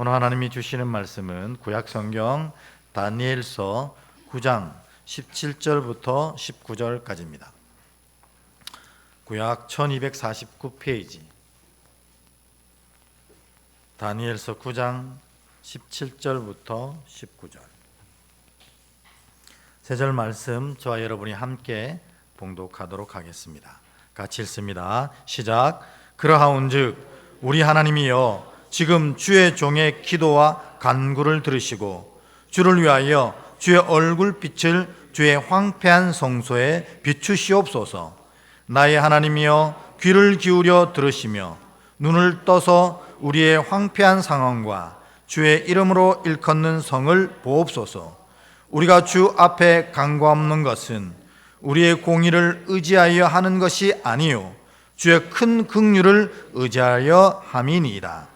오늘 하나님이 주시는 말씀은 구약 성경 다니엘서 9장 17절부터 19절까지입니다. 구약 1249페이지 다니엘서 9장 17절부터 19절. 세 절 말씀 저와 여러분이 함께 봉독하도록 하겠습니다. 같이 읽습니다. 시작. 그러하온즉 우리 하나님이여 지금 주의 종의 기도와 간구를 들으시고 주를 위하여 주의 얼굴빛을 주의 황폐한 성소에 비추시옵소서. 나의 하나님이여 귀를 기울여 들으시며 눈을 떠서 우리의 황폐한 상황과 주의 이름으로 일컫는 성을 보옵소서. 우리가 주 앞에 간구하는 것은 우리의 공의를 의지하여 하는 것이 아니요 주의 큰 긍휼을 의지하여 함이니이다.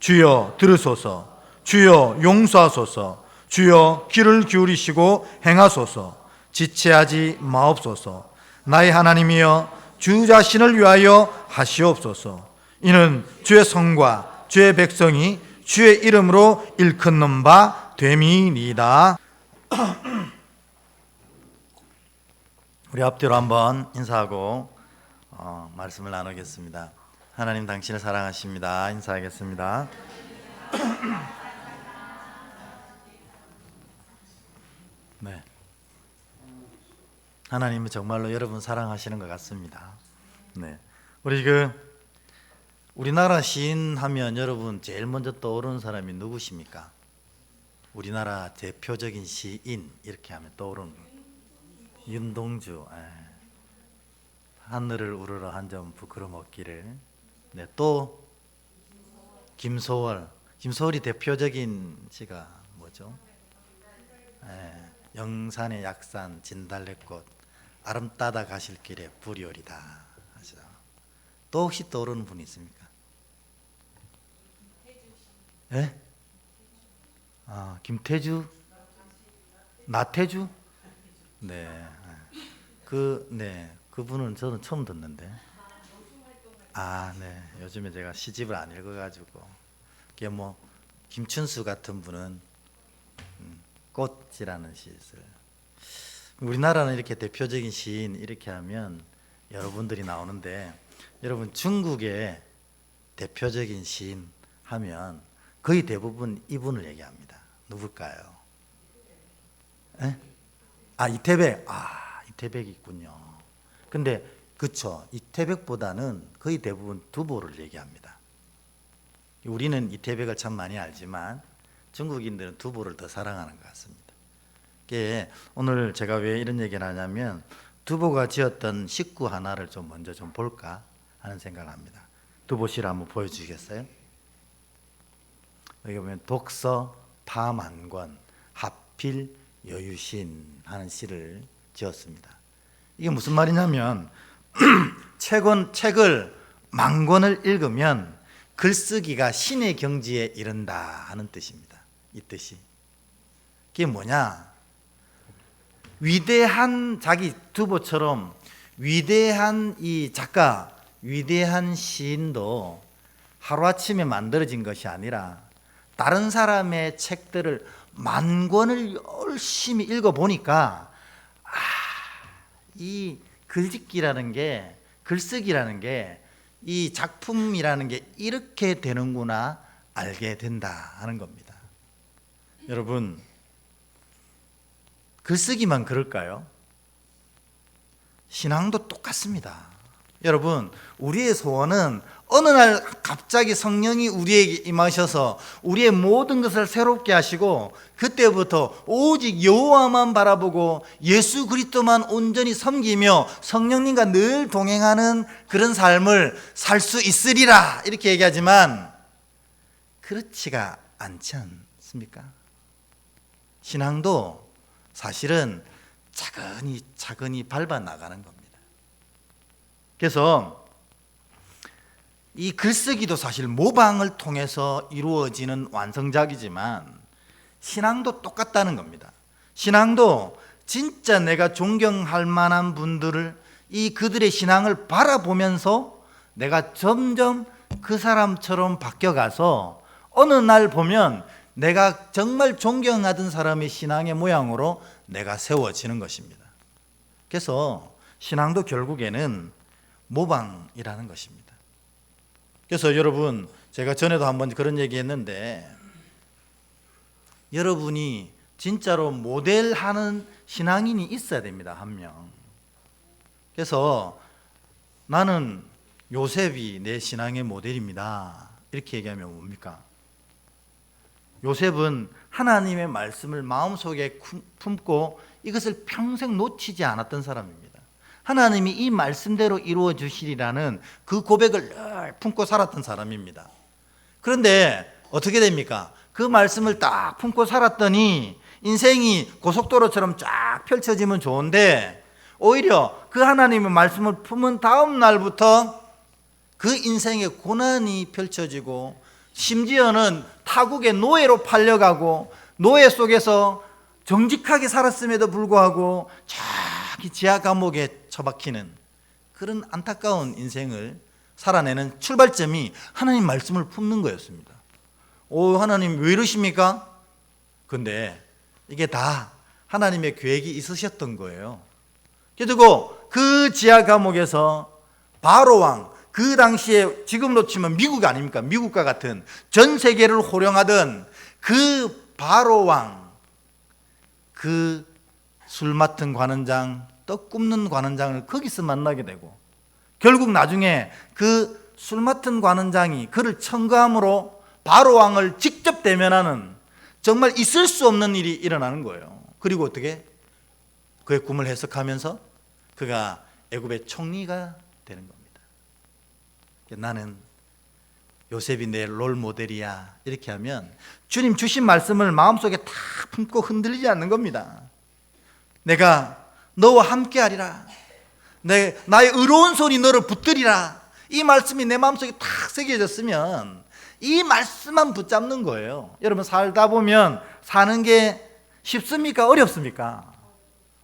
주여 들으소서. 주여 용서하소서. 주여 귀를 기울이시고 행하소서. 지체하지 마옵소서. 나의 하나님이여 주 자신을 위하여 하시옵소서. 이는 주의 성과 주의 백성이 주의 이름으로 일컫는 바 됨이니이다. 우리 앞뒤로 한번 인사하고 말씀을 나누겠습니다. 하나님 당신을 사랑하십니다. 인사하겠습니다. 네, 하나님은 정말로 여러분 사랑하시는 것 같습니다. 네, 우리나라 시인 하면 여러분 제일 먼저 떠오르는 사람이 누구십니까? 우리나라 대표적인 시인 이렇게 하면 떠오르는 윤동주. 하늘을 우러러 한 점 부끄럼 없기를. 네, 또 김소월이 대표적인 시가 뭐죠? 영산의 약산 진달래꽃 아름따다 가실 길에 불이 오리다 하죠. 또 혹시 떠오르는 분이 있습니까? 예? 김태주? 나태주? 네. 그분은 저는 처음 듣는데. 네. 요즘에 제가 시집을 안 읽어가지고. 그게 김춘수 같은 분은 꽃이라는 시를. 우리나라는 이렇게 대표적인 시인 이렇게 하면 여러분들이 나오는데, 여러분 중국의 대표적인 시인 하면 거의 대부분 이분을 얘기합니다. 누굴까요? 이태백. 이태백이 있군요. 근데 그쵸, 이태백보다는 거의 대부분 두보를 얘기합니다. 우리는 이태백을 참 많이 알지만 중국인들은 두보를 더 사랑하는 것 같습니다. 오늘 제가 왜 이런 얘기를 하냐면 두보가 지었던 식구 하나를 먼저 볼까 하는 생각을 합니다. 두보시를 한번 보여주시겠어요? 여기 보면 독서 파만권 하필 여유신 하는 시를 지었습니다. 이게 무슨 말이냐면 책을 만권을 읽으면 글쓰기가 신의 경지에 이른다 하는 뜻입니다. 이 뜻이. 그게 뭐냐? 위대한 자기 두보처럼 위대한 이 작가, 위대한 시인도 하루아침에 만들어진 것이 아니라 다른 사람의 책들을 만 권을 열심히 읽어보니까 이 글짓기라는 게, 글쓰기라는 게, 이 작품이라는 게 이렇게 되는구나 알게 된다 하는 겁니다. 여러분, 글쓰기만 그럴까요? 신앙도 똑같습니다. 여러분, 우리의 소원은 어느 날 갑자기 성령이 우리에게 임하셔서 우리의 모든 것을 새롭게 하시고 그때부터 오직 여호와만 바라보고 예수 그리스도만 온전히 섬기며 성령님과 늘 동행하는 그런 삶을 살 수 있으리라 이렇게 얘기하지만 그렇지가 않지 않습니까? 신앙도 사실은 차근히 밟아 나가는 겁니다. 그래서 이 글쓰기도 사실 모방을 통해서 이루어지는 완성작이지만 신앙도 똑같다는 겁니다. 신앙도 진짜 내가 존경할 만한 분들을, 그들의 신앙을 바라보면서 내가 점점 그 사람처럼 바뀌어가서 어느 날 보면 내가 정말 존경하던 사람의 신앙의 모양으로 내가 세워지는 것입니다. 그래서 신앙도 결국에는 모방이라는 것입니다. 그래서 여러분, 제가 전에도 한번 그런 얘기 했는데, 여러분이 진짜로 모델하는 신앙인이 있어야 됩니다. 한 명. 그래서 나는 요셉이 내 신앙의 모델입니다, 이렇게 얘기하면 뭡니까? 요셉은 하나님의 말씀을 마음속에 품고 이것을 평생 놓치지 않았던 사람입니다. 하나님이 이 말씀대로 이루어 주시리라는 그 고백을 늘 품고 살았던 사람입니다. 그런데 어떻게 됩니까? 그 말씀을 딱 품고 살았더니 인생이 고속도로처럼 쫙 펼쳐지면 좋은데, 오히려 그 하나님의 말씀을 품은 다음 날부터 그 인생의 고난이 펼쳐지고, 심지어는 타국의 노예로 팔려가고, 노예 속에서 정직하게 살았음에도 불구하고 자기 지하 감옥에 처박히는 그런 안타까운 인생을 살아내는 출발점이 하나님 말씀을 품는 거였습니다. 오, 하나님 왜 이러십니까? 근데 이게 다 하나님의 계획이 있으셨던 거예요. 그리고 그 지하 감옥에서 바로왕, 그 당시에 지금으로 치면 미국 아닙니까? 미국과 같은 전 세계를 호령하던 그 바로왕, 그 술 맡은 관원장, 떡 굽는 관원장을 거기서 만나게 되고, 결국 나중에 그 술 맡은 관원장이 그를 청구함으로 바로왕을 직접 대면하는 정말 있을 수 없는 일이 일어나는 거예요. 그리고 어떻게? 그의 꿈을 해석하면서 그가 애굽의 총리가 되는 겁니다. 나는 요셉이 내 롤 모델이야, 이렇게 하면 주님 주신 말씀을 마음속에 다 품고 흔들리지 않는 겁니다. 내가 너와 함께하리라, 나의 의로운 손이 너를 붙들리라, 이 말씀이 내 마음속에 탁 새겨졌으면 이 말씀만 붙잡는 거예요. 여러분, 살다 보면 사는 게 쉽습니까? 어렵습니까?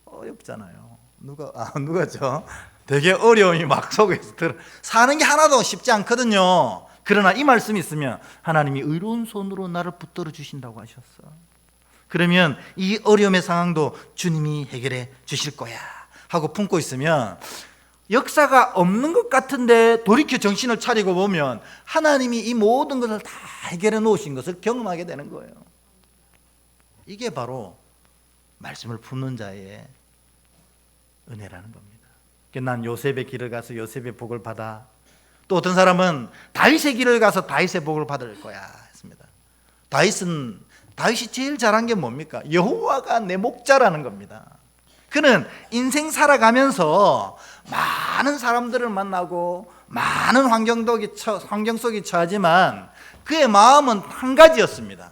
어렵잖아요. 누가죠? 되게 어려움이 막 속에서 들어. 사는 게 하나도 쉽지 않거든요. 그러나 이 말씀이 있으면 하나님이 의로운 손으로 나를 붙들어 주신다고 하셨어. 그러면 이 어려움의 상황도 주님이 해결해 주실 거야 하고 품고 있으면, 역사가 없는 것 같은데 돌이켜 정신을 차리고 보면 하나님이 이 모든 것을 다 해결해 놓으신 것을 경험하게 되는 거예요. 이게 바로 말씀을 품는 자의 은혜라는 겁니다. 난 요셉의 길을 가서 요셉의 복을 받아, 또 어떤 사람은 다윗의 길을 가서 다윗의 복을 받을 거야 했습니다. 다윗이 제일 잘한 게 뭡니까? 여호와가 내 목자라는 겁니다. 그는 인생 살아가면서 많은 사람들을 만나고 많은 환경 속에 처하지만 그의 마음은 한 가지였습니다.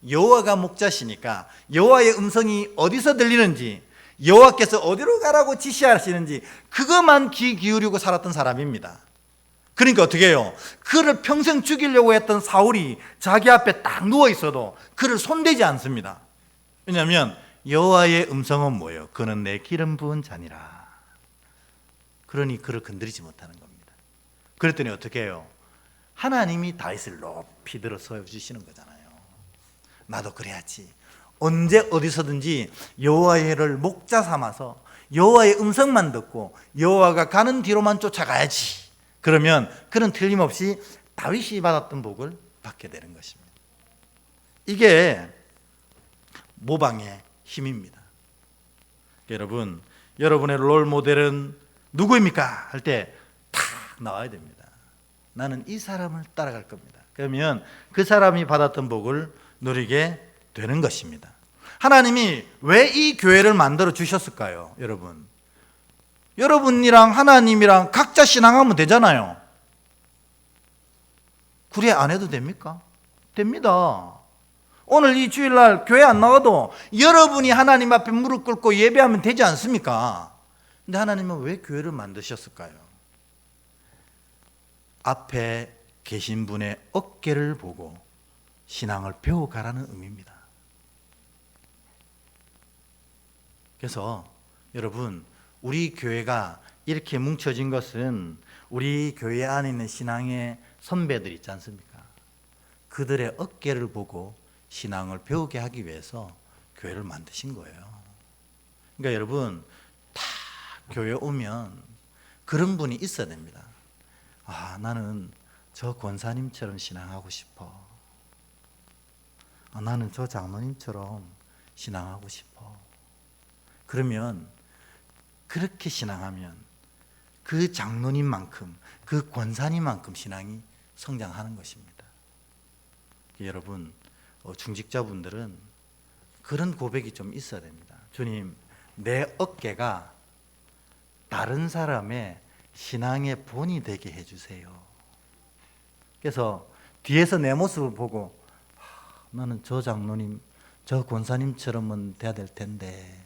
여호와가 목자시니까 여호와의 음성이 어디서 들리는지, 여호와께서 어디로 가라고 지시하시는지 그것만 귀 기울이고 살았던 사람입니다. 그러니까 어떻게 해요? 그를 평생 죽이려고 했던 사울이 자기 앞에 딱 누워 있어도 그를 손대지 않습니다. 왜냐하면 여호와의 음성은 뭐예요? 그는 내 기름 부은 자니라. 그러니 그를 건드리지 못하는 겁니다. 그랬더니 어떻게 해요? 하나님이 다윗을 높이 들어 세워주시는 거잖아요. 나도 그래야지. 언제 어디서든지 여호와를 목자 삼아서 여호와의 음성만 듣고 여호와가 가는 뒤로만 쫓아가야지. 그러면 그는 틀림없이 다윗이 받았던 복을 받게 되는 것입니다. 이게 모방의 힘입니다. 여러분, 여러분의 롤 모델은 누구입니까? 할 때 탁 나와야 됩니다. 나는 이 사람을 따라갈 겁니다. 그러면 그 사람이 받았던 복을 누리게 되는 것입니다. 하나님이 왜 이 교회를 만들어 주셨을까요? 여러분이랑 하나님이랑 각자 신앙하면 되잖아요. 그래 안 해도 됩니까? 됩니다. 오늘 이 주일날 교회 안 나가도 여러분이 하나님 앞에 무릎 꿇고 예배하면 되지 않습니까? 근데 하나님은 왜 교회를 만드셨을까요? 앞에 계신 분의 어깨를 보고 신앙을 배워가라는 의미입니다. 그래서 여러분, 우리 교회가 이렇게 뭉쳐진 것은 우리 교회 안에 있는 신앙의 선배들 있지 않습니까? 그들의 어깨를 보고 신앙을 배우게 하기 위해서 교회를 만드신 거예요. 그러니까 여러분, 다 교회 오면 그런 분이 있어야 됩니다. 아, 나는 저 권사님처럼 신앙하고 싶어. 아, 나는 저 장로님처럼 신앙하고 싶어. 그러면 그렇게 신앙하면 그 장로님만큼, 그 권사님만큼 신앙이 성장하는 것입니다. 여러분, 중직자분들은 그런 고백이 좀 있어야 됩니다. 주님, 내 어깨가 다른 사람의 신앙의 본이 되게 해주세요. 그래서 뒤에서 내 모습을 보고 나는 저 장로님, 저 권사님처럼은 돼야 될 텐데,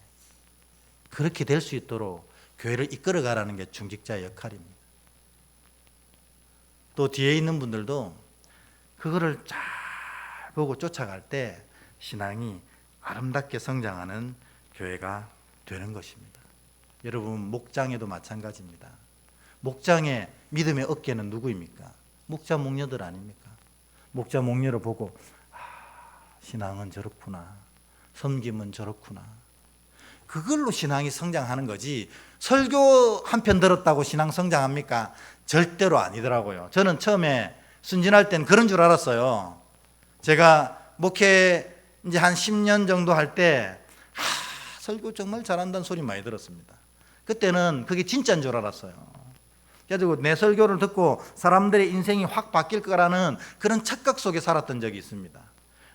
그렇게 될 수 있도록 교회를 이끌어가라는 게 중직자의 역할입니다. 또 뒤에 있는 분들도 그거를 잘 보고 쫓아갈 때 신앙이 아름답게 성장하는 교회가 되는 것입니다. 여러분, 목장에도 마찬가지입니다. 목장의 믿음의 어깨는 누구입니까? 목자 목녀들 아닙니까? 목자 목녀를 보고 신앙은 저렇구나, 섬김은 저렇구나, 그걸로 신앙이 성장하는 거지, 설교 한 편 들었다고 신앙 성장합니까? 절대로 아니더라고요. 저는 처음에 순진할 땐 그런 줄 알았어요. 제가 목회 이제 한 10년 정도 할 때 설교 정말 잘한다는 소리 많이 들었습니다. 그때는 그게 진짜인 줄 알았어요. 그래가지고 내 설교를 듣고 사람들의 인생이 확 바뀔 거라는 그런 착각 속에 살았던 적이 있습니다.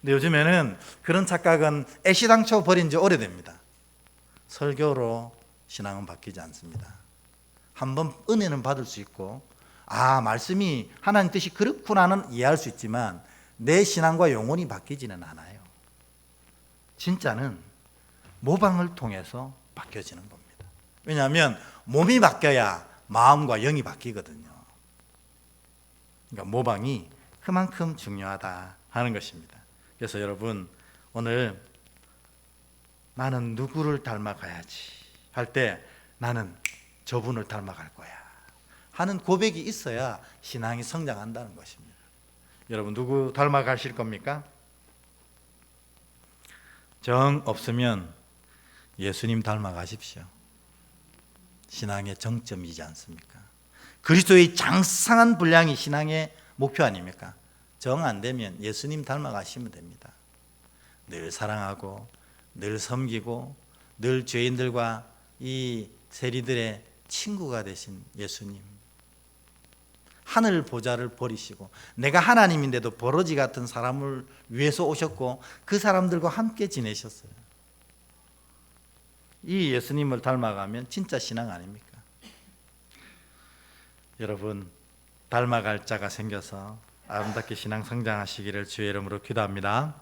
근데 요즘에는 그런 착각은 애시당초 버린 지 오래됩니다. 설교로 신앙은 바뀌지 않습니다. 한번 은혜는 받을 수 있고, 아, 말씀이 하나님 뜻이 그렇구나는 이해할 수 있지만 내 신앙과 영혼이 바뀌지는 않아요. 진짜는 모방을 통해서 바뀌어지는 겁니다. 왜냐하면 몸이 바뀌어야 마음과 영이 바뀌거든요. 그러니까 모방이 그만큼 중요하다 하는 것입니다. 그래서 여러분, 오늘 나는 누구를 닮아가야지 할 때 나는 저분을 닮아갈 거야 하는 고백이 있어야 신앙이 성장한다는 것입니다. 여러분, 누구 닮아가실 겁니까? 정 없으면 예수님 닮아가십시오. 신앙의 정점이지 않습니까? 그리스도의 장쌍한 분량이 신앙의 목표 아닙니까? 정 안 되면 예수님 닮아가시면 됩니다. 늘 사랑하고 늘 섬기고 늘 죄인들과 이 세리들의 친구가 되신 예수님, 하늘 보좌를 버리시고 내가 하나님인데도 버러지 같은 사람을 위해서 오셨고 그 사람들과 함께 지내셨어요. 이 예수님을 닮아가면 진짜 신앙 아닙니까? 여러분, 닮아갈 자가 생겨서 아름답게 신앙 성장하시기를 주의 이름으로 기도합니다.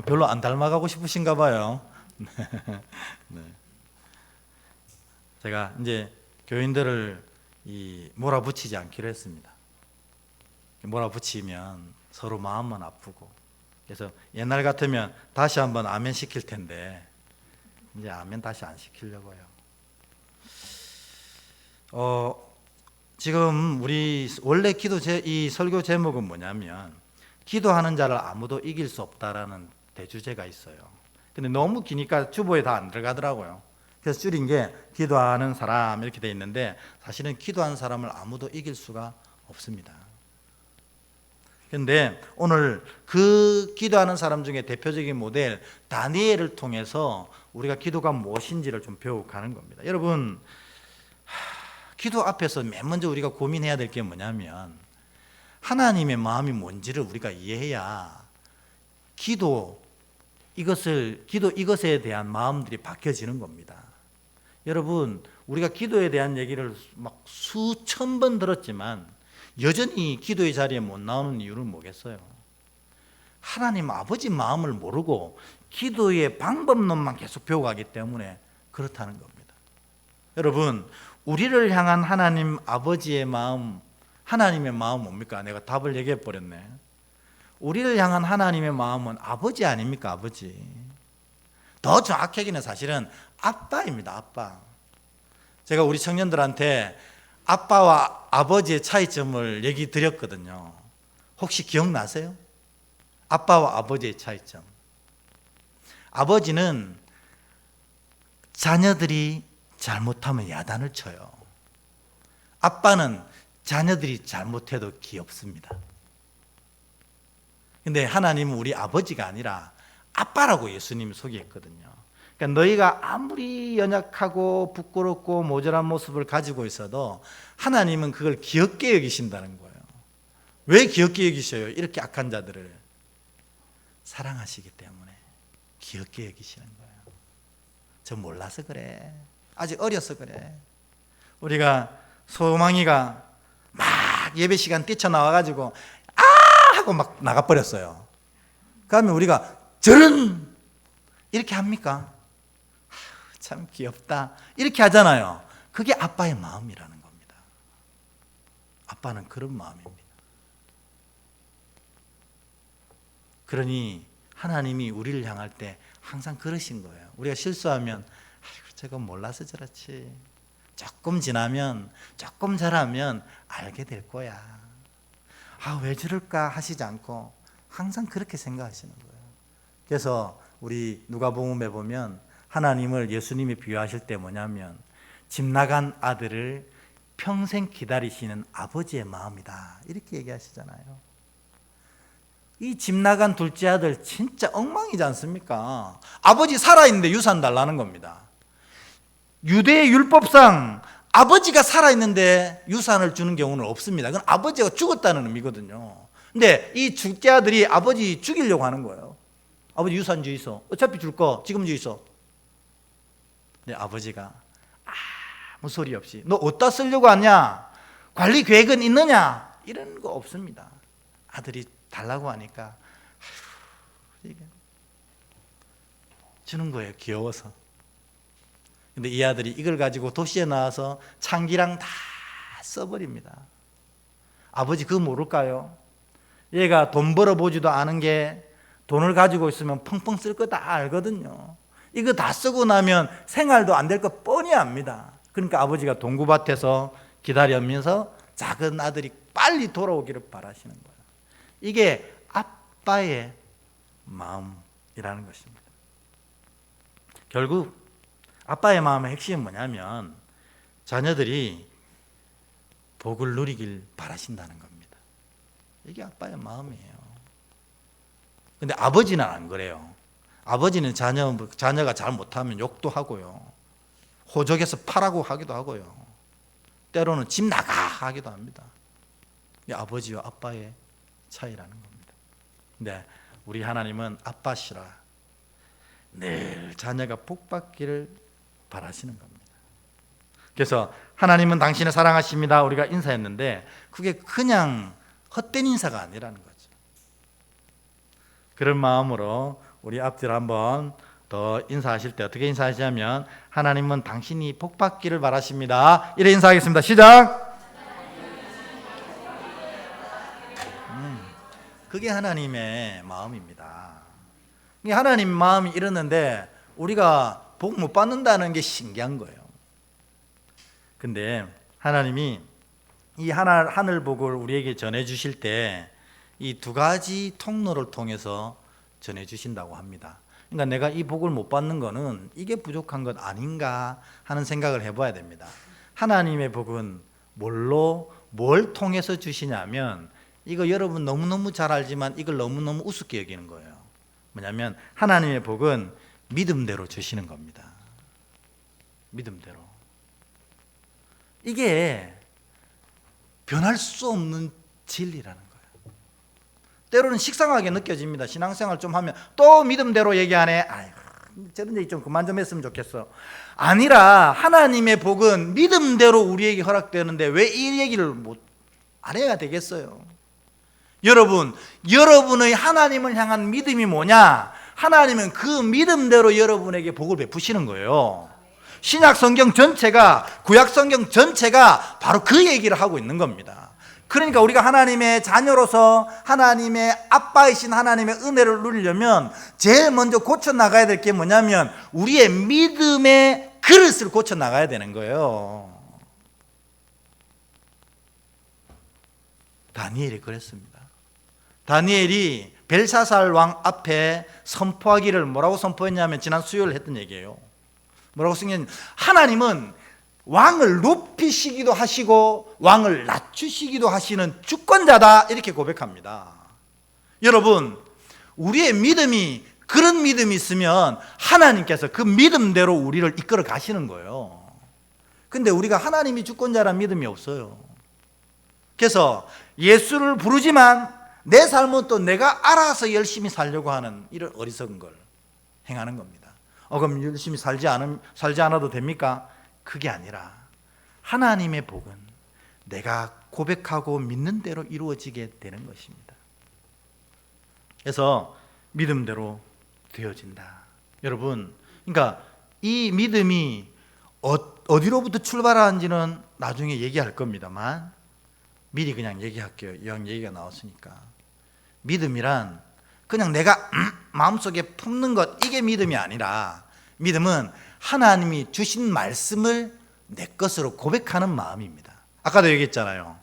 별로 안 닮아가고 싶으신가 봐요. 네. 제가 이제 교인들을 몰아붙이지 않기로 했습니다. 몰아붙이면 서로 마음만 아프고, 그래서 옛날 같으면 다시 한번 아멘 시킬 텐데 이제 아멘 다시 안 시키려고요. 지금 우리 원래 이 설교 제목은 뭐냐면 기도하는 자를 아무도 이길 수 없다라는 대주제가 있어요. 근데 너무 기니까 주보에 다 안 들어가더라고요. 그래서 줄인 게 기도하는 사람 이렇게 돼 있는데, 사실은 기도하는 사람을 아무도 이길 수가 없습니다. 그런데 오늘 그 기도하는 사람 중에 대표적인 모델 다니엘을 통해서 우리가 기도가 무엇인지를 좀 배워가는 겁니다. 여러분, 기도 앞에서 맨 먼저 우리가 고민해야 될 게 뭐냐면 하나님의 마음이 뭔지를 우리가 이해해야 기도 이것에 대한 마음들이 바뀌어지는 겁니다. 여러분, 우리가 기도에 대한 얘기를 막 수천 번 들었지만 여전히 기도의 자리에 못 나오는 이유는 뭐겠어요? 하나님 아버지 마음을 모르고 기도의 방법론만 계속 배워가기 때문에 그렇다는 겁니다. 여러분, 우리를 향한 하나님 아버지의 마음, 하나님의 마음 뭡니까? 내가 답을 얘기해 버렸네. 우리를 향한 하나님의 마음은 아버지 아닙니까? 아버지. 더 정확하게는 사실은 아빠입니다. 아빠. 제가 우리 청년들한테 아빠와 아버지의 차이점을 얘기 드렸거든요. 혹시 기억나세요? 아빠와 아버지의 차이점. 아버지는 자녀들이 잘못하면 야단을 쳐요. 아빠는 자녀들이 잘못해도 귀엽습니다. 근데 하나님은 우리 아버지가 아니라 아빠라고 예수님이 소개했거든요. 그러니까 너희가 아무리 연약하고 부끄럽고 모자란 모습을 가지고 있어도 하나님은 그걸 귀엽게 여기신다는 거예요. 왜 귀엽게 여기셔요? 이렇게 악한 자들을 사랑하시기 때문에 귀엽게 여기시는 거예요. 저 몰라서 그래. 아직 어려서 그래. 우리가 소망이가 막 예배 시간 뛰쳐나와가지고 아! 하고 막 나가버렸어요. 그러면 우리가 저런 이렇게 합니까? 참 귀엽다 이렇게 하잖아요. 그게 아빠의 마음이라는 겁니다. 아빠는 그런 마음입니다. 그러니 하나님이 우리를 향할 때 항상 그러신 거예요. 우리가 실수하면 저건 몰라서 저렇지. 조금 지나면 조금 잘하면 알게 될 거야. 왜 저럴까 하시지 않고 항상 그렇게 생각하시는 거예요. 그래서 우리 누가복음에 보면 하나님을 예수님이 비유하실 때 뭐냐면 집 나간 아들을 평생 기다리시는 아버지의 마음이다 이렇게 얘기하시잖아요. 이 집 나간 둘째 아들 진짜 엉망이지 않습니까? 아버지 살아있는데 유산 달라는 겁니다. 유대의 율법상 아버지가 살아있는데 유산을 주는 경우는 없습니다. 그건 아버지가 죽었다는 의미거든요. 근데 이 둘째 아들이 아버지 죽이려고 하는 거예요. 아버지 유산 주이소. 어차피 줄 거 지금 주이소. 근데 아버지가 아무 소리 없이 너 어디다 쓰려고 하냐? 관리 계획은 있느냐? 이런 거 없습니다. 아들이 달라고 하니까 주는 거예요. 귀여워서. 근데 이 아들이 이걸 가지고 도시에 나와서 창기랑 다 써버립니다. 아버지 그거 모를까요? 얘가 돈 벌어보지도 않은 게 돈을 가지고 있으면 펑펑 쓸 거 다 알거든요. 이거 다 쓰고 나면 생활도 안 될 거 뻔히 압니다. 그러니까 아버지가 동구밭에서 기다리면서 작은 아들이 빨리 돌아오기를 바라시는 거예요. 이게 아빠의 마음이라는 것입니다. 결국 아빠의 마음의 핵심은 뭐냐면 자녀들이 복을 누리길 바라신다는 겁니다. 이게 아빠의 마음이에요. 근데 아버지는 안 그래요. 아버지는 자녀가 잘 못하면 욕도 하고요. 호적에서 파라고 하기도 하고요. 때로는 집 나가 하기도 합니다. 이게 아버지와 아빠의 차이라는 겁니다. 근데 우리 하나님은 아빠시라 늘 자녀가 복받기를 바라시는 겁니다. 그래서 하나님은 당신을 사랑하십니다 우리가 인사했는데 그게 그냥 헛된 인사가 아니라는 거죠. 그런 마음으로 우리 앞뒤로 한번 더 인사하실 때 어떻게 인사하시냐면 하나님은 당신이 복받기를 바라십니다 이래 인사하겠습니다. 시작. 그게 하나님의 마음입니다. 하나님 마음이 이러는데 우리가 복 못 받는다는 게 신기한 거예요. 근데 하나님이 이 하늘 복을 우리에게 전해 주실 때 이 두 가지 통로를 통해서 전해 주신다고 합니다. 그러니까 내가 이 복을 못 받는 거는 이게 부족한 것 아닌가 하는 생각을 해봐야 됩니다. 하나님의 복은 뭘 통해서 주시냐면 이거 여러분 너무너무 잘 알지만 이걸 너무너무 우습게 여기는 거예요. 뭐냐면 하나님의 복은 믿음대로 주시는 겁니다. 믿음대로. 이게 변할 수 없는 진리라는 거예요. 때로는 식상하게 느껴집니다. 신앙생활 좀 하면 또 믿음대로 얘기하네. 아이고, 저런 얘기 좀 그만 좀 했으면 좋겠어. 아니라 하나님의 복은 믿음대로 우리에게 허락되는데 왜 이 얘기를 안 해야 되겠어요? 여러분의 하나님을 향한 믿음이 뭐냐? 하나님은 그 믿음대로 여러분에게 복을 베푸시는 거예요. 신약 성경 전체가, 구약 성경 전체가 바로 그 얘기를 하고 있는 겁니다. 그러니까 우리가 하나님의 자녀로서 하나님의 아빠이신 하나님의 은혜를 누리려면 제일 먼저 고쳐나가야 될 게 뭐냐면 우리의 믿음의 그릇을 고쳐나가야 되는 거예요. 다니엘이 그랬습니다. 다니엘이 벨사살 왕 앞에 선포하기를 뭐라고 선포했냐면 지난 수요일 했던 얘기예요. 뭐라고 쓰냐면 하나님은 왕을 높이시기도 하시고 왕을 낮추시기도 하시는 주권자다, 이렇게 고백합니다. 여러분, 우리의 믿음이 그런 믿음이 있으면 하나님께서 그 믿음대로 우리를 이끌어 가시는 거예요. 근데 우리가 하나님이 주권자라는 믿음이 없어요. 그래서 예수를 부르지만 내 삶은 또 내가 알아서 열심히 살려고 하는 이런 어리석은 걸 행하는 겁니다. 그럼 열심히 살지 않아도 됩니까? 그게 아니라 하나님의 복은 내가 고백하고 믿는 대로 이루어지게 되는 것입니다. 그래서 믿음대로 되어진다. 여러분, 그러니까 이 믿음이 어디로부터 출발하는지는 나중에 얘기할 겁니다만 미리 그냥 얘기할게요. 이왕 얘기가 나왔으니까. 믿음이란 그냥 내가 마음속에 품는 것, 이게 믿음이 아니라 믿음은 하나님이 주신 말씀을 내 것으로 고백하는 마음입니다. 아까도 얘기했잖아요.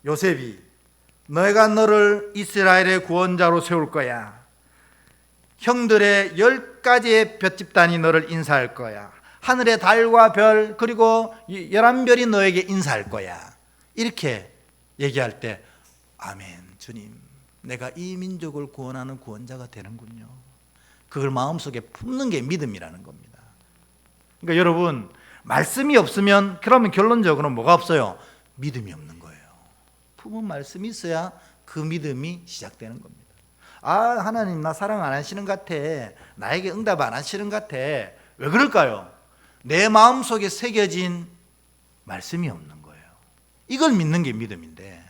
요셉이 내가 너를 이스라엘의 구원자로 세울 거야. 형들의 10가지의 볏집단이 너를 인사할 거야. 하늘의 달과 별 그리고 11별이 너에게 인사할 거야. 이렇게 얘기할 때 아멘, 주님, 내가 이 민족을 구원하는 구원자가 되는군요. 그걸 마음속에 품는 게 믿음이라는 겁니다. 그러니까 여러분, 말씀이 없으면 그러면 결론적으로 뭐가 없어요? 믿음이 없는 거예요. 품은 말씀이 있어야 그 믿음이 시작되는 겁니다. 하나님 나 사랑 안 하시는 것 같아. 나에게 응답 안 하시는 것 같아. 왜 그럴까요? 내 마음속에 새겨진 말씀이 없는 거예요. 이걸 믿는 게 믿음인데.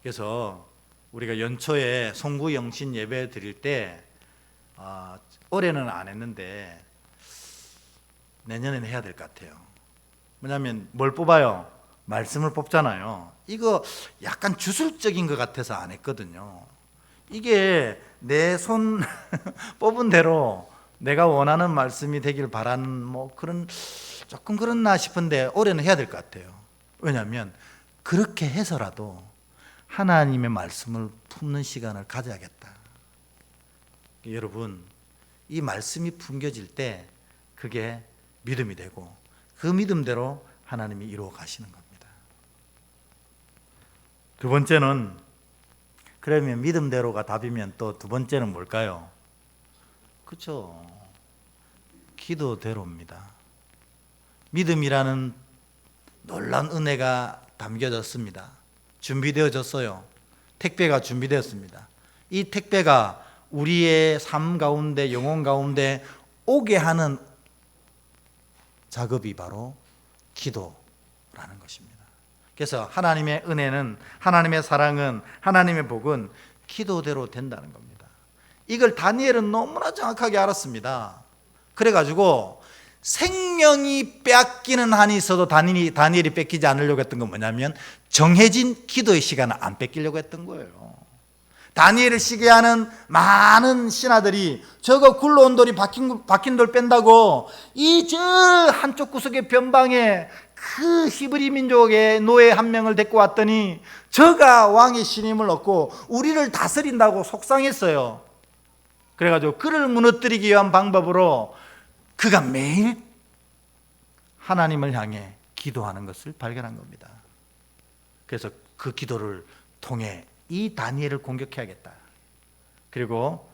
그래서 우리가 연초에 송구영신 예배 드릴 때 올해는 안 했는데 내년에는 해야 될 것 같아요. 뭐냐면 뭘 뽑아요? 말씀을 뽑잖아요. 이거 약간 주술적인 것 같아서 안 했거든요. 이게 내 손 뽑은 대로 내가 원하는 말씀이 되길 바라는 조금 그렇나 싶은데 올해는 해야 될 것 같아요. 왜냐하면 그렇게 해서라도 하나님의 말씀을 품는 시간을 가져야겠다. 여러분, 이 말씀이 품겨질 때 그게 믿음이 되고 그 믿음대로 하나님이 이루어 가시는 겁니다. 두 번째는, 그러면 믿음대로가 답이면 또 두 번째는 뭘까요? 그렇죠. 기도대로입니다. 믿음이라는 놀라운 은혜가 담겨졌습니다. 준비되어졌어요. 택배가 준비되었습니다. 이 택배가 우리의 삶 가운데, 영혼 가운데 오게 하는 작업이 바로 기도라는 것입니다. 그래서 하나님의 은혜는, 하나님의 사랑은, 하나님의 복은 기도대로 된다는 겁니다. 이걸 다니엘은 너무나 정확하게 알았습니다. 그래가지고 생명이 빼앗기는 한이 있어도 다니엘이 뺏기지 않으려고 했던 건 뭐냐면 정해진 기도의 시간을 안 뺏기려고 했던 거예요. 다니엘을 시게 하는 많은 신하들이 저거 굴러온 돌이 박힌 돌 뺀다고 이 저 한쪽 구석의 변방에 그 히브리 민족의 노예 한 명을 데리고 왔더니 저가 왕의 신임을 얻고 우리를 다스린다고 속상했어요. 그래가지고 그를 무너뜨리기 위한 방법으로 그가 매일 하나님을 향해 기도하는 것을 발견한 겁니다. 그래서 그 기도를 통해 이 다니엘을 공격해야겠다. 그리고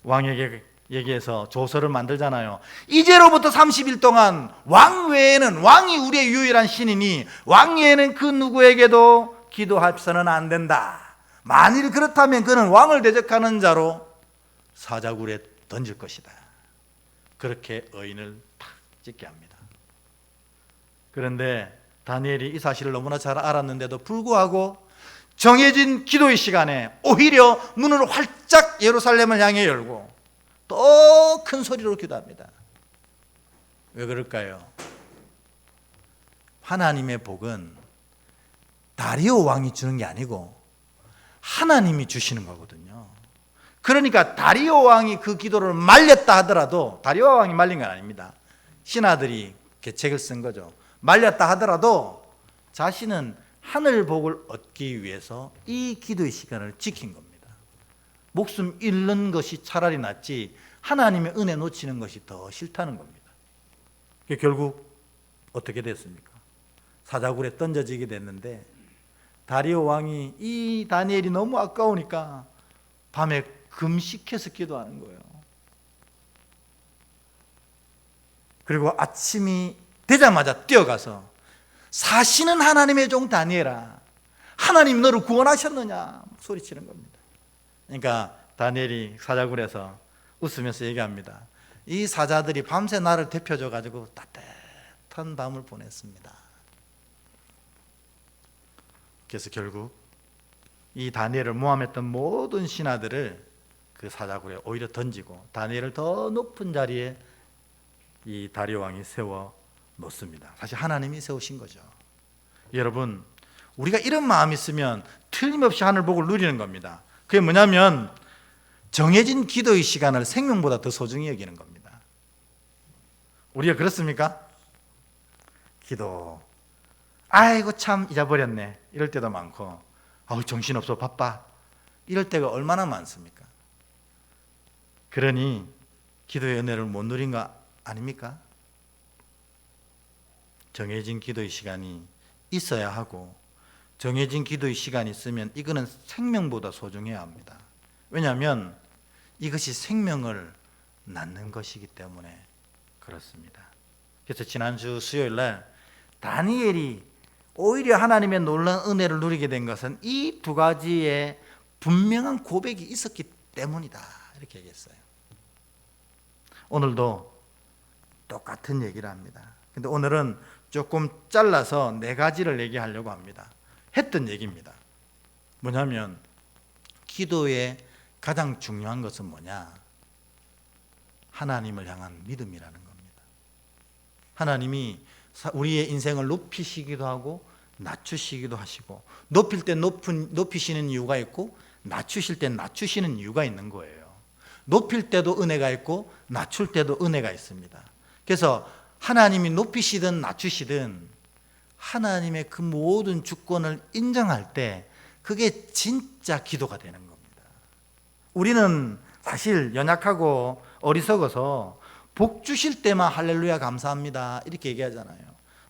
왕에게 얘기해서 조서를 만들잖아요. 이제로부터 30일 동안 왕 외에는, 왕이 우리의 유일한 신이니 왕 외에는 그 누구에게도 기도해서는 안 된다. 만일 그렇다면 그는 왕을 대적하는 자로 사자굴에 던질 것이다. 그렇게 의인을 탁 찍게 합니다. 그런데 다니엘이 이 사실을 너무나 잘 알았는데도 불구하고 정해진 기도의 시간에 오히려 문을 활짝 예루살렘을 향해 열고 더 큰 소리로 기도합니다. 왜 그럴까요? 하나님의 복은 다리오 왕이 주는 게 아니고 하나님이 주시는 거거든요. 그러니까 다리오 왕이 그 기도를 말렸다 하더라도, 다리오 왕이 말린 건 아닙니다. 신하들이 계책을 쓴 거죠. 말렸다 하더라도 자신은 하늘 복을 얻기 위해서 이 기도의 시간을 지킨 겁니다. 목숨 잃는 것이 차라리 낫지 하나님의 은혜 놓치는 것이 더 싫다는 겁니다. 결국 어떻게 됐습니까? 사자굴에 던져지게 됐는데 다리오 왕이 이 다니엘이 너무 아까우니까 밤에 금식해서 기도하는 거예요. 그리고 아침이 되자마자 뛰어가서 사시는 하나님의 종 다니엘아, 하나님 너를 구원하셨느냐 소리치는 겁니다. 그러니까 다니엘이 사자굴에서 웃으면서 얘기합니다. 이 사자들이 밤새 나를 데펴줘 가지고 따뜻한 밤을 보냈습니다. 그래서 결국 이 다니엘을 모함했던 모든 신하들을 그 사자굴에 오히려 던지고 다니엘을 더 높은 자리에 이 다리오 왕이 세워 놓습니다. 사실 하나님이 세우신 거죠. 여러분, 우리가 이런 마음이 있으면 틀림없이 하늘 복을 누리는 겁니다. 그게 뭐냐면 정해진 기도의 시간을 생명보다 더 소중히 여기는 겁니다. 우리가 그렇습니까? 기도, 아이고 참 잊어버렸네 이럴 때도 많고, 아우 정신없어 바빠 이럴 때가 얼마나 많습니까? 그러니 기도의 은혜를 못 누린 거 아닙니까? 정해진 기도의 시간이 있어야 하고, 정해진 기도의 시간이 있으면 이거는 생명보다 소중해야 합니다. 왜냐하면 이것이 생명을 낳는 것이기 때문에 그렇습니다. 그래서 지난주 수요일 날 다니엘이 오히려 하나님의 놀라운 은혜를 누리게 된 것은 이 두 가지의 분명한 고백이 있었기 때문이다 이렇게 얘기했어요. 오늘도 똑같은 얘기를 합니다. 근데 오늘은 조금 잘라서 네 가지를 얘기하려고 합니다. 했던 얘기입니다. 뭐냐면 기도의 가장 중요한 것은 뭐냐? 하나님을 향한 믿음이라는 겁니다. 하나님이 우리의 인생을 높이시기도 하고 낮추시기도 하시고, 높일 때 높이시는 이유가 있고 낮추실 때 낮추시는 이유가 있는 거예요. 높일 때도 은혜가 있고 낮출 때도 은혜가 있습니다. 그래서 하나님이 높이시든 낮추시든 하나님의 그 모든 주권을 인정할 때 그게 진짜 기도가 되는 겁니다. 우리는 사실 연약하고 어리석어서 복 주실 때만 할렐루야 감사합니다 이렇게 얘기하잖아요.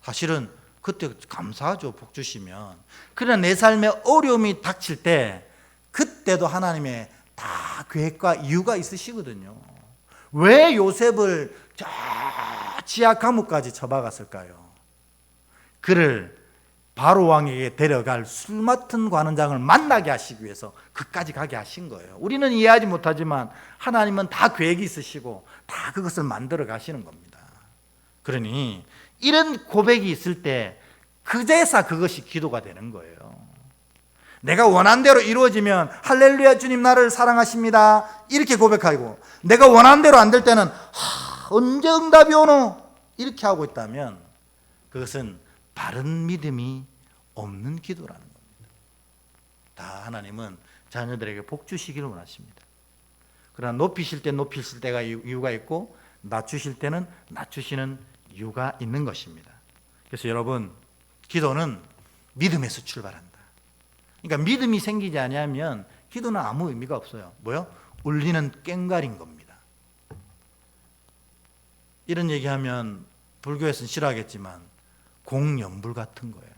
사실은 그때 감사하죠, 복 주시면. 그러나 내 삶에 어려움이 닥칠 때 그때도 하나님의 다 계획과 이유가 있으시거든요. 왜 요셉을 저 지하 감옥까지 처박았을까요? 그를 바로 왕에게 데려갈 술 맡은 관원장을 만나게 하시기 위해서 그까지 가게 하신 거예요. 우리는 이해하지 못하지만 하나님은 다 계획이 있으시고 다 그것을 만들어 가시는 겁니다. 그러니 이런 고백이 있을 때 그제서 그것이 기도가 되는 거예요. 내가 원한 대로 이루어지면 할렐루야 주님 나를 사랑하십니다 이렇게 고백하고, 내가 원한 대로 안 될 때는 언제 응답이 오노 이렇게 하고 있다면 그것은 바른 믿음이 없는 기도라는 겁니다. 다 하나님은 자녀들에게 복 주시기를 원하십니다. 그러나 높이실 때 높이실 때가 이유가 있고 낮추실 때는 낮추시는 이유가 있는 것입니다. 그래서 여러분, 기도는 믿음에서 출발한다. 그러니까 믿음이 생기지 않으면 기도는 아무 의미가 없어요. 뭐요? 울리는 꽹과리인 겁니다. 이런 얘기하면 불교에서는 싫어하겠지만 공연불 같은 거예요.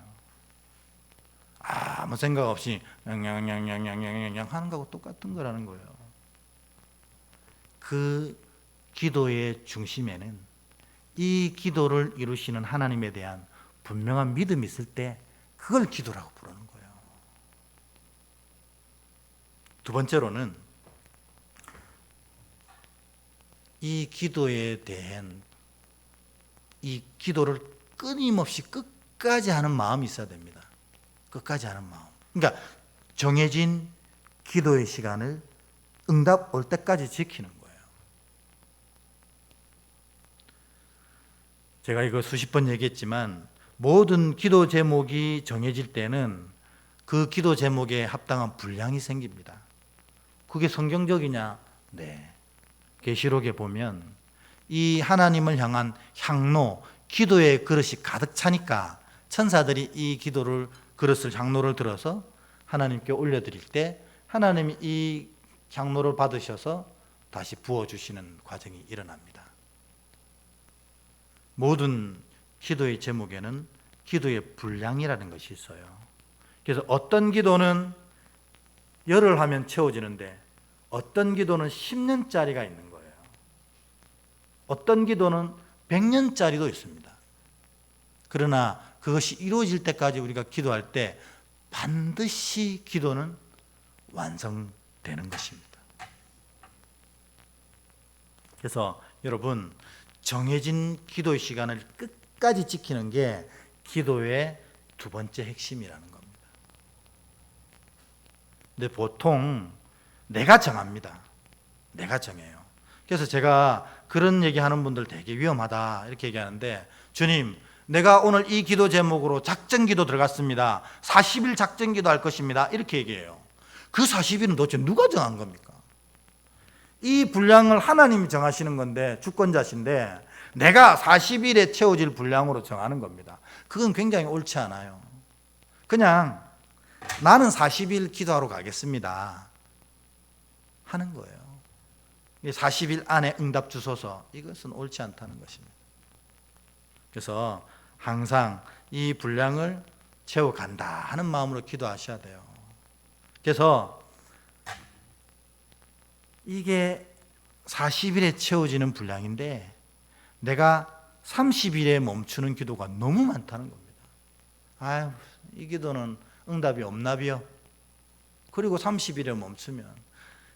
아무 생각 없이 냥냥냥냥냥냥냥 하는 거하고 똑같은 거라는 거예요. 그 기도의 중심에는 이 기도를 이루시는 하나님에 대한 분명한 믿음이 있을 때 그걸 기도라고 부르는 거예요. 두 번째로는 이 기도에 대한 이 기도를 끊임없이 끝까지 하는 마음이 있어야 됩니다. 끝까지 하는 마음. 그러니까 정해진 기도의 시간을 응답 올 때까지 지키는 거예요. 제가 이거 수십 번 얘기했지만 모든 기도 제목이 정해질 때는 그 기도 제목에 합당한 분량이 생깁니다. 그게 성경적이냐? 네. 계시록에 보면 이 하나님을 향한 향로, 기도의 그릇이 가득 차니까 천사들이 이 기도를 그릇을 향로를 들어서 하나님께 올려드릴 때 하나님이 이 향로를 받으셔서 다시 부어주시는 과정이 일어납니다. 모든 기도의 제목에는 기도의 분량이라는 것이 있어요. 그래서 어떤 기도는 열흘 하면 채워지는데 어떤 기도는 10년짜리가 있는 거예요. 어떤 기도는 100년짜리도 있습니다. 그러나 그것이 이루어질 때까지 우리가 기도할 때 반드시 기도는 완성되는 것입니다. 그래서 여러분, 정해진 기도의 시간을 끝까지 지키는 게 기도의 두 번째 핵심이라는 겁니다. 근데 보통 내가 정합니다. 내가 정해요. 그래서 제가 그런 얘기하는 분들 되게 위험하다 이렇게 얘기하는데, 주님, 내가 오늘 이 기도 제목으로 작전기도 들어갔습니다. 40일 작전기도 할 것입니다. 이렇게 얘기해요. 그 40일은 도대체 누가 정한 겁니까? 이 분량을 하나님이 정하시는 건데, 주권자신데 내가 40일에 채워질 분량으로 정하는 겁니다. 그건 굉장히 옳지 않아요. 그냥 나는 40일 기도하러 가겠습니다 하는 거예요. 40일 안에 응답 주소서, 이것은 옳지 않다는 것입니다. 그래서 항상 이 분량을 채워간다 하는 마음으로 기도하셔야 돼요. 그래서 이게 40일에 채워지는 분량인데 내가 30일에 멈추는 기도가 너무 많다는 겁니다. 아유, 이 기도는 응답이 없나비요? 그리고 30일에 멈추면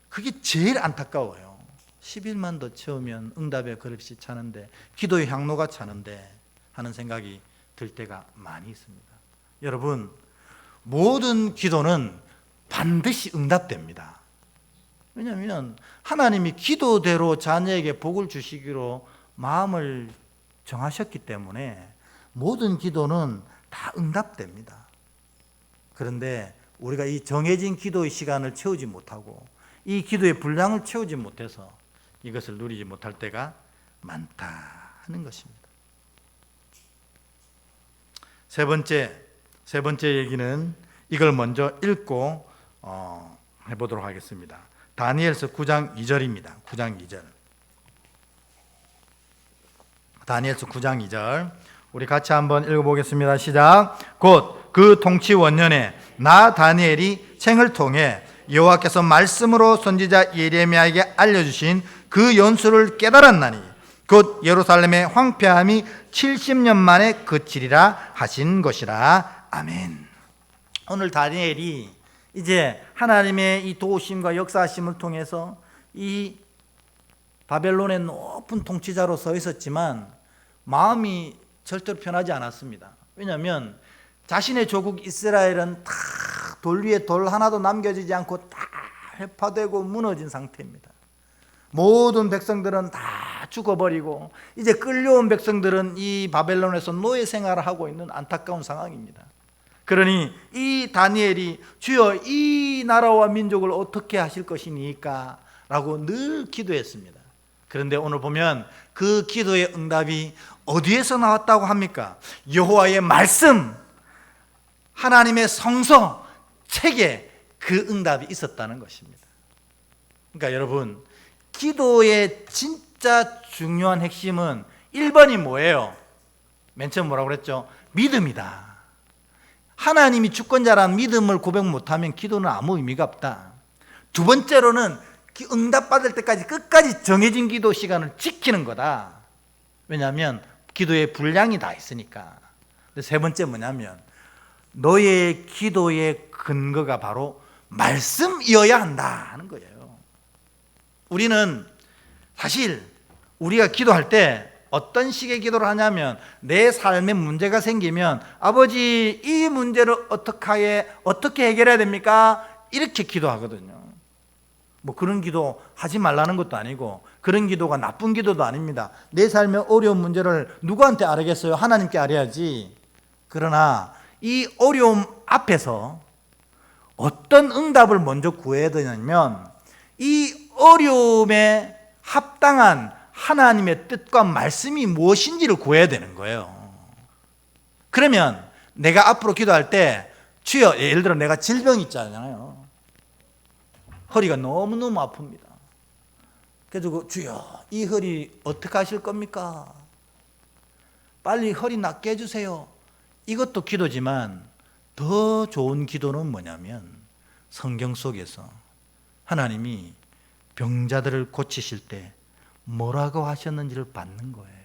그게 제일 안타까워요. 10일만 더 채우면 응답의 그릇이 차는데, 기도의 향로가 차는데 하는 생각이 들 때가 많이 있습니다. 여러분, 모든 기도는 반드시 응답됩니다. 왜냐하면 하나님이 기도대로 자녀에게 복을 주시기로 마음을 정하셨기 때문에 모든 기도는 다 응답됩니다. 그런데 우리가 이 정해진 기도의 시간을 채우지 못하고 이 기도의 분량을 채우지 못해서 이것을 누리지 못할 때가 많다 하는 것입니다. 세 번째 얘기는 이걸 먼저 읽고 해보도록 하겠습니다. 다니엘서 9장 2절입니다. 9장 2절. 다니엘서 9장 2절. 우리 같이 한번 읽어보겠습니다. 시작. 곧 그 통치 원년에 나 다니엘이 책을 통해 여호와께서 말씀으로 선지자 예레미야에게 알려주신 그 연수를 깨달았나니 곧 예루살렘의 황폐함이 70년 만에 그치리라 하신 것이라. 아멘. 오늘 다니엘이 이제 하나님의 이 도우심과 역사하심을 통해서 이 바벨론의 높은 통치자로 서 있었지만 마음이 절대로 편하지 않았습니다. 왜냐하면 자신의 조국 이스라엘은 다 돌 위에 돌 하나도 남겨지지 않고 다 회파되고 무너진 상태입니다. 모든 백성들은 다 죽어버리고 이제 끌려온 백성들은 이 바벨론에서 노예 생활을 하고 있는 안타까운 상황입니다. 그러니 이 다니엘이 주여 이 나라와 민족을 어떻게 하실 것이니까 라고 늘 기도했습니다. 그런데 오늘 보면 그 기도의 응답이 어디에서 나왔다고 합니까? 여호와의 말씀, 하나님의 성서, 책에 그 응답이 있었다는 것입니다. 그러니까 여러분, 기도의 진짜 중요한 핵심은 1번이 뭐예요? 맨 처음 뭐라고 그랬죠? 믿음이다. 하나님이 주권자라는 믿음을 고백 못하면 기도는 아무 의미가 없다. 두 번째로는 응답받을 때까지 끝까지 정해진 기도 시간을 지키는 거다. 왜냐하면 기도의 분량이 다 있으니까. 세 번째 뭐냐면 너의 기도의 근거가 바로 말씀이어야 한다 하는 거예요. 우리는 사실 우리가 기도할 때 어떤 식의 기도를 하냐면 내 삶에 문제가 생기면 아버지 이 문제를 어떻게 해결해야 됩니까? 이렇게 기도하거든요. 뭐 그런 기도 하지 말라는 것도 아니고 그런 기도가 나쁜 기도도 아닙니다. 내 삶의 어려운 문제를 누구한테 아뢰겠어요? 하나님께 아뢰야지. 그러나 이 어려움 앞에서 어떤 응답을 먼저 구해야 되냐면 이 어려움에 합당한 하나님의 뜻과 말씀이 무엇인지를 구해야 되는 거예요. 그러면 내가 앞으로 기도할 때 주여, 예를 들어 내가 질병 있잖아요. 허리가 너무너무 아픕니다. 그래서 주여, 이 허리 어떻게 하실 겁니까? 빨리 허리 낫게 해주세요. 이것도 기도지만 더 좋은 기도는 뭐냐면 성경 속에서 하나님이 병자들을 고치실 때 뭐라고 하셨는지를 받는 거예요.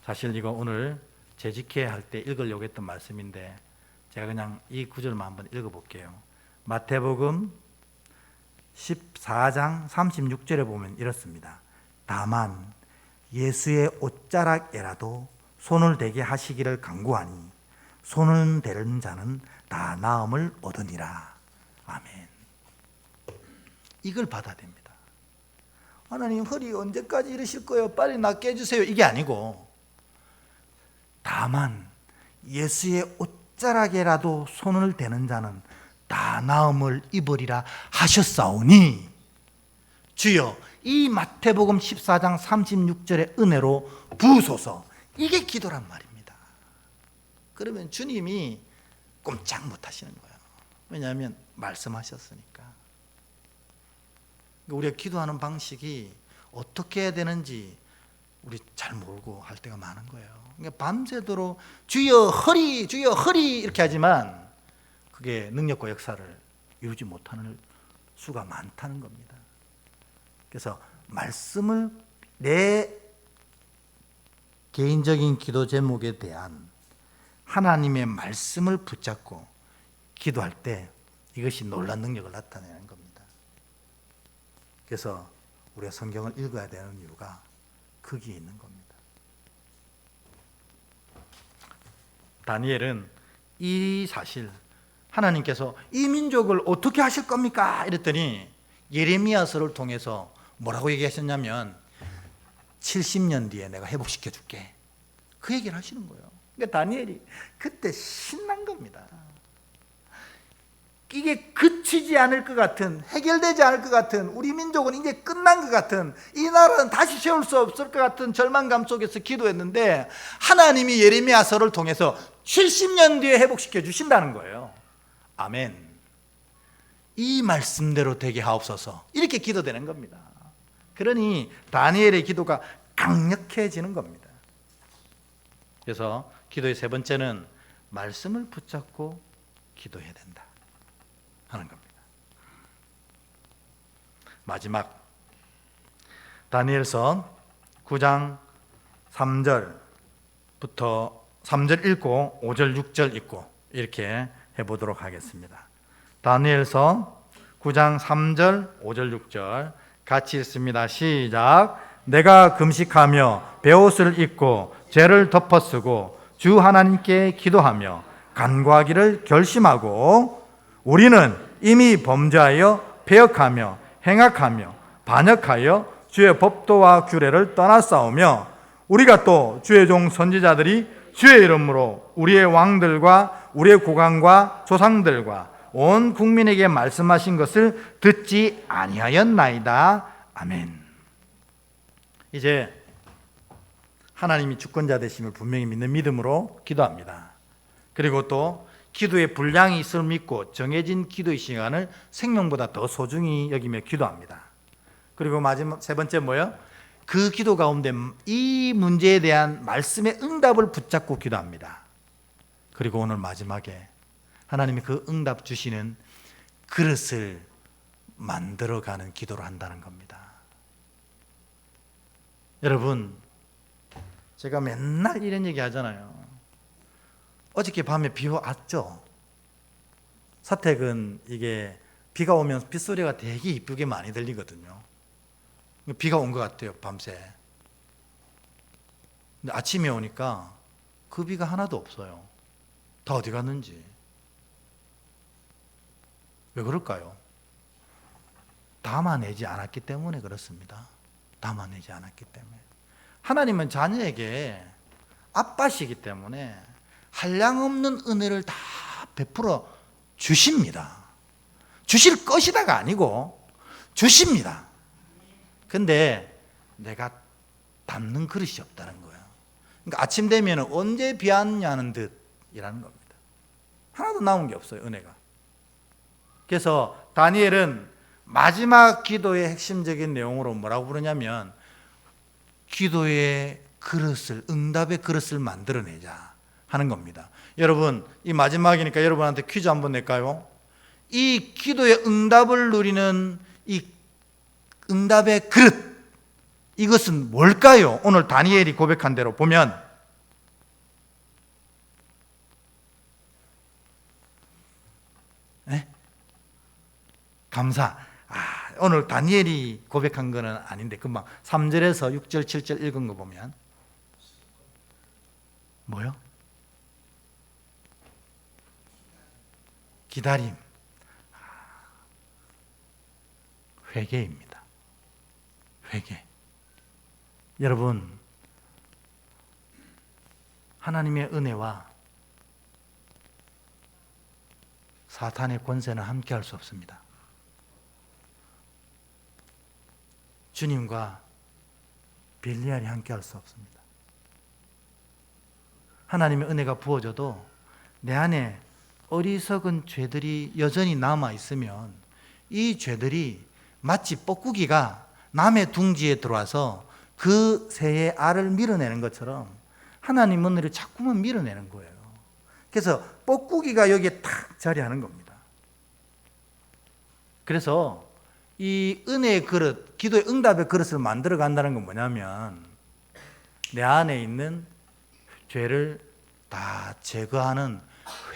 사실 이거 오늘 재직회 할 때 읽으려고 했던 말씀인데 제가 그냥 이 구절만 한번 읽어볼게요. 마태복음 14장 36절에 보면 이렇습니다. 다만 예수의 옷자락에라도 손을 대게 하시기를 간구하니 손을 대는 자는 다 나음을 얻으니라. 아멘. 이걸 받아야 됩니다. 하나님, 허리 언제까지 이러실 거예요? 빨리 낫게 해주세요. 이게 아니고, 다만 예수의 옷자락에라도 손을 대는 자는 다 나음을 입으리라 하셨사오니 주여, 이 마태복음 14장 36절의 은혜로 부으소서. 이게 기도란 말입니다. 그러면 주님이 꼼짝 못 하시는 거예요. 왜냐하면 말씀하셨으니까. 우리가 기도하는 방식이 어떻게 해야 되는지 우리 잘 모르고 할 때가 많은 거예요. 그러니까 밤새도록 주여 허리, 주여 허리 이렇게 하지만 그게 능력과 역사를 이루지 못하는 수가 많다는 겁니다. 그래서 말씀을, 내 개인적인 기도 제목에 대한 하나님의 말씀을 붙잡고 기도할 때 이것이 놀라운 능력을 나타내는 겁니다. 그래서 우리가 성경을 읽어야 되는 이유가 거기에 있는 겁니다. 다니엘은 이 사실, 하나님께서 이 민족을 어떻게 하실 겁니까? 이랬더니 예레미야서를 통해서 뭐라고 얘기하셨냐면 70년 뒤에 내가 회복시켜 줄게, 그 얘기를 하시는 거예요. 그러니까 다니엘이 그때 신난 겁니다. 이게 그치지 않을 것 같은, 해결되지 않을 것 같은, 우리 민족은 이제 끝난 것 같은, 이 나라는 다시 세울 수 없을 것 같은 절망감 속에서 기도했는데 하나님이 예레미야서를 통해서 70년 뒤에 회복시켜 주신다는 거예요. 아멘. 이 말씀대로 되게 하옵소서. 이렇게 기도되는 겁니다. 그러니 다니엘의 기도가 강력해지는 겁니다. 그래서 기도의 세 번째는 말씀을 붙잡고 기도해야 된다 하는 겁니다. 마지막, 다니엘서 9장 3절부터 3절 읽고 5절 6절 읽고 이렇게 해보도록 하겠습니다. 다니엘서 9장 3절 5절 6절 같이 읽습니다. 시작. 내가 금식하며 베옷을 입고 죄를 덮어쓰고 주 하나님께 기도하며 간구하기를 결심하고 우리는 이미 범죄하여 패역하며 행악하며 반역하여 주의 법도와 규례를 떠났사오며 우리가 또 주의 종 선지자들이 주의 이름으로 우리의 왕들과 우리의 고관과 조상들과 온 국민에게 말씀하신 것을 듣지 아니하였나이다. 아멘. 이제 하나님이 주권자 되심을 분명히 믿는 믿음으로 기도합니다. 그리고 또 기도의 분량이 있음을 믿고 정해진 기도의 시간을 생명보다 더 소중히 여기며 기도합니다. 그리고 마지막 세 번째 뭐예요? 그 기도 가운데 이 문제에 대한 말씀의 응답을 붙잡고 기도합니다. 그리고 오늘 마지막에 하나님이 그 응답 주시는 그릇을 만들어가는 기도를 한다는 겁니다. 여러분, 제가 맨날 이런 얘기 하잖아요. 어저께 밤에 비 왔죠? 사택은 이게 비가 오면 빗소리가 되게 이쁘게 많이 들리거든요. 비가 온 것 같아요, 밤새. 근데 아침에 오니까 그 비가 하나도 없어요. 다 어디 갔는지. 왜 그럴까요? 담아내지 않았기 때문에 그렇습니다. 담아내지 않았기 때문에. 하나님은 자녀에게 아빠시기 때문에 한량없는 은혜를 다 베풀어 주십니다. 주실 것이다가 아니고 주십니다. 근데 내가 담는 그릇이 없다는 거예요. 그러니까 아침 되면 언제 비 왔냐는 듯이라는 겁니다. 하나도 남은 게 없어요, 은혜가. 그래서 다니엘은 마지막 기도의 핵심적인 내용으로 뭐라고 부르냐면 기도의 그릇을, 응답의 그릇을 만들어내자 하는 겁니다. 여러분, 이 마지막이니까 여러분한테 퀴즈 한번 낼까요? 이 기도의 응답을 누리는 이 응답의 그릇, 이것은 뭘까요? 오늘 다니엘이 고백한 대로 보면 감사. 오늘 다니엘이 고백한 거는 아닌데 금방 3절에서 6절, 7절 읽은 거 보면 뭐요? 기다림. 회개입니다. 회개. 여러분, 하나님의 은혜와 사탄의 권세는 함께 할 수 없습니다. 주님과 빌리알이 함께 할 수 없습니다. 하나님의 은혜가 부어져도 내 안에 어리석은 죄들이 여전히 남아 있으면 이 죄들이 마치 뻐꾸기가 남의 둥지에 들어와서 그 새의 알을 밀어내는 것처럼 하나님 은혜를 자꾸만 밀어내는 거예요. 그래서 뻐꾸기가 여기에 탁 자리하는 겁니다. 그래서 이 은혜의 그릇, 기도의 응답의 그릇을 만들어 간다는 건 뭐냐면 내 안에 있는 죄를 다 제거하는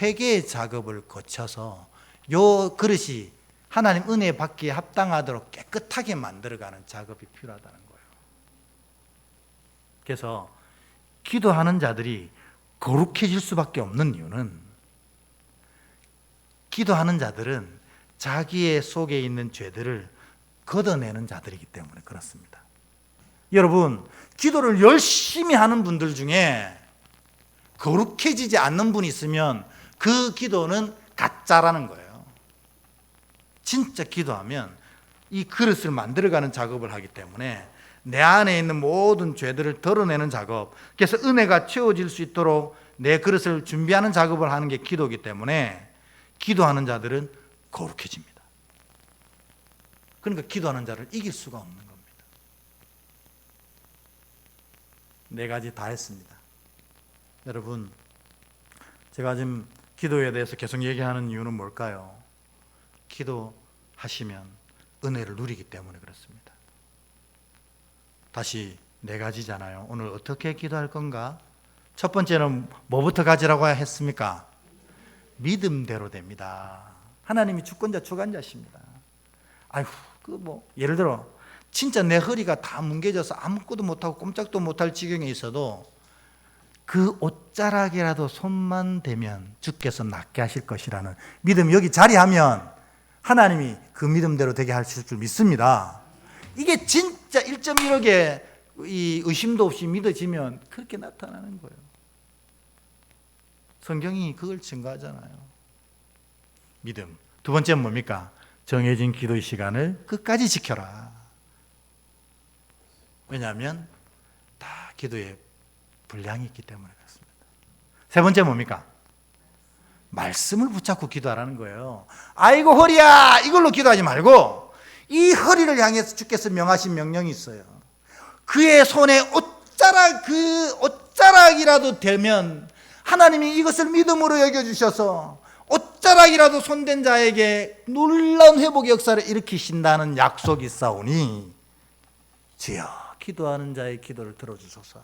회개의 작업을 거쳐서 요 그릇이 하나님 은혜 받기에 합당하도록 깨끗하게 만들어가는 작업이 필요하다는 거예요. 그래서 기도하는 자들이 거룩해질 수밖에 없는 이유는 기도하는 자들은 자기의 속에 있는 죄들을 걷어내는 자들이기 때문에 그렇습니다. 여러분, 기도를 열심히 하는 분들 중에 거룩해지지 않는 분이 있으면 그 기도는 가짜라는 거예요. 진짜 기도하면 이 그릇을 만들어가는 작업을 하기 때문에 내 안에 있는 모든 죄들을 덜어내는 작업, 그래서 은혜가 채워질 수 있도록 내 그릇을 준비하는 작업을 하는 게 기도이기 때문에 기도하는 자들은 거룩해집니다. 그러니까 기도하는 자를 이길 수가 없는 겁니다. 4가지 다 했습니다. 여러분, 제가 지금 기도에 대해서 계속 얘기하는 이유는 뭘까요? 기도하시면 은혜를 누리기 때문에 그렇습니다. 다시 4가지잖아요. 오늘 어떻게 기도할 건가? 첫 번째는 뭐부터 가지라고 했습니까? 믿음대로 됩니다. 하나님이 주권자 주관자십니다. 예를 들어 진짜 내 허리가 다 뭉개져서 아무것도 못하고 꼼짝도 못할 지경에 있어도 그 옷자락이라도 손만 대면 주께서 낫게 하실 것이라는 믿음이 여기 자리하면 하나님이 그 믿음대로 되게 하실 줄 믿습니다. 이게 진짜 1.1억에 이 의심도 없이 믿어지면 그렇게 나타나는 거예요. 성경이 그걸 증거하잖아요. 믿음. 두 번째는 뭡니까? 정해진 기도의 시간을 끝까지 지켜라. 왜냐하면 다 기도에 분량이 있기 때문에 그렇습니다. 세 번째 뭡니까? 말씀을 붙잡고 기도하라는 거예요. 아이고 허리야, 이걸로 기도하지 말고 이 허리를 향해서 주께서 명하신 명령이 있어요. 그의 손에 옷자락이라도 되면 하나님이 이것을 믿음으로 여겨주셔서 옷자락이라도 손댄 자에게 놀라운 회복의 역사를 일으키신다는 약속이 있사오니 주여 기도하는 자의 기도를 들어주소서.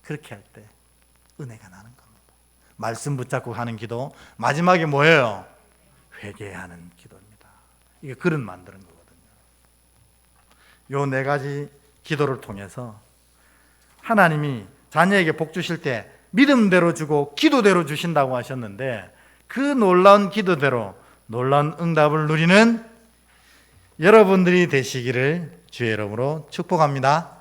그렇게 할 때 은혜가 나는 겁니다. 말씀 붙잡고 하는 기도, 마지막에 뭐예요? 회개하는 기도입니다. 이게 그릇 만드는 거거든요. 요 4가지 기도를 통해서 하나님이 자녀에게 복 주실 때 믿음대로 주고 기도대로 주신다고 하셨는데 그 놀라운 기도대로 놀라운 응답을 누리는 여러분들이 되시기를 주의 이름으로 축복합니다.